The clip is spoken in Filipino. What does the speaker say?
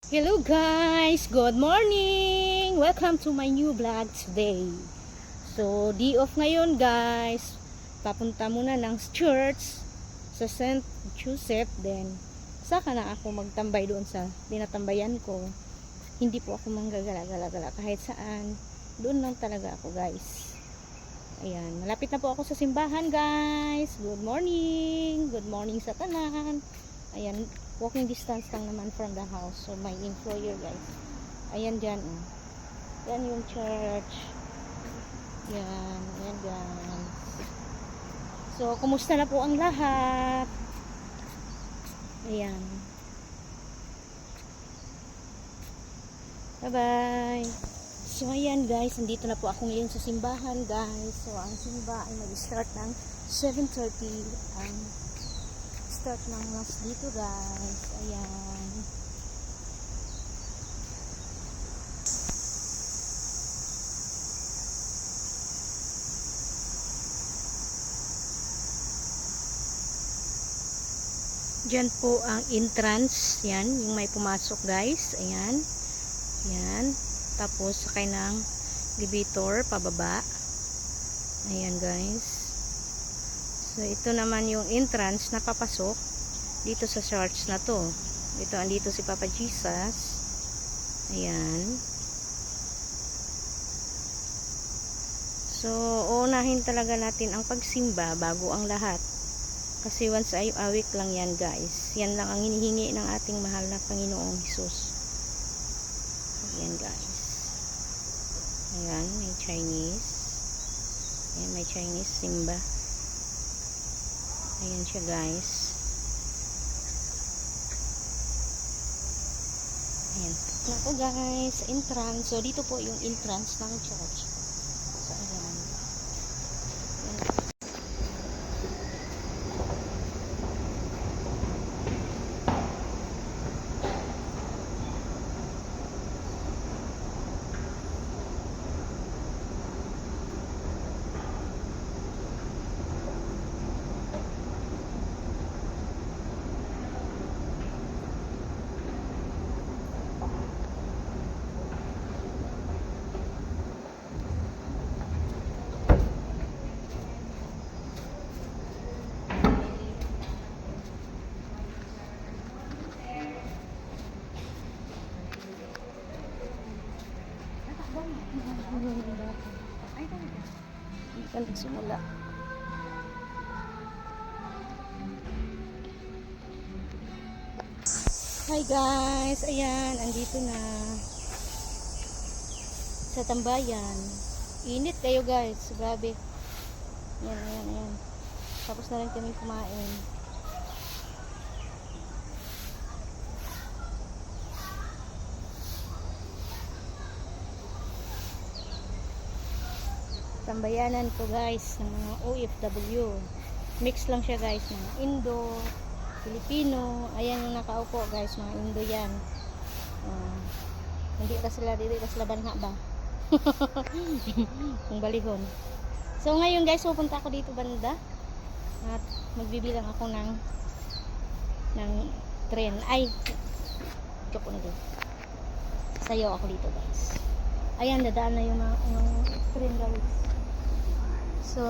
Hello guys! Good morning! Welcome to my new vlog today. So, day off ngayon guys. Papunta muna ng church sa St. Joseph. Then, saka na ako magtambay doon sa tinatambayan ko. Hindi po ako manggagala-gala kahit saan. Doon lang talaga ako guys. Ayan, malapit na po ako sa simbahan guys. Good morning! Good morning sa tanan. Ayan, walking distance lang naman from the house. So my employer guys, ayan dyan oh. Yan yung church. Yan guys. So kumusta na po ang lahat? Ayan, bye bye. So ayan guys, nandito na po ako ngayon sa simbahan guys. So ang simba ay mag-start ng 7:30 ang start ng mass dito guys. Ayan. Diyan po ang entrance. Yan, yung may pumasok guys. Ayan. Yan. Tapos sakay ng elevator pababa. Ayan guys. So, ito naman yung entrance na papasok dito sa church na to. Ito, andito si Papa Jesus. Ayan. So, uunahin talaga natin ang pagsimba bago ang lahat. Kasi once a week lang yan guys. Yan lang ang hinihingi ng ating mahal na Panginoong Hesus. Ayan guys. Ayan, may Chinese. Ayan, may Chinese simba. Ayan siya guys. Ayan. Na po guys, entrance. So dito po yung entrance ng church. So ayan. Ayan. Hindi ka nagsimula. Hi guys, ayan, andito na sa tambayan. Init kayo guys, grabe. Ayan. Tapos na rin kami kumain. Tambayanan ko guys ng mga OFW. Mix lang siya guys, mga Indo, Filipino. Ayan yung nakaupo guys, mga Indo yan. Hindi ka sila banha ba? Kung balihon. So ngayon guys, pupunta ako dito banda at magbibilang ako ng tren. Ay, joke na dito. Sayaw ako dito guys. Ayan, dadaan na yung tren guys. So,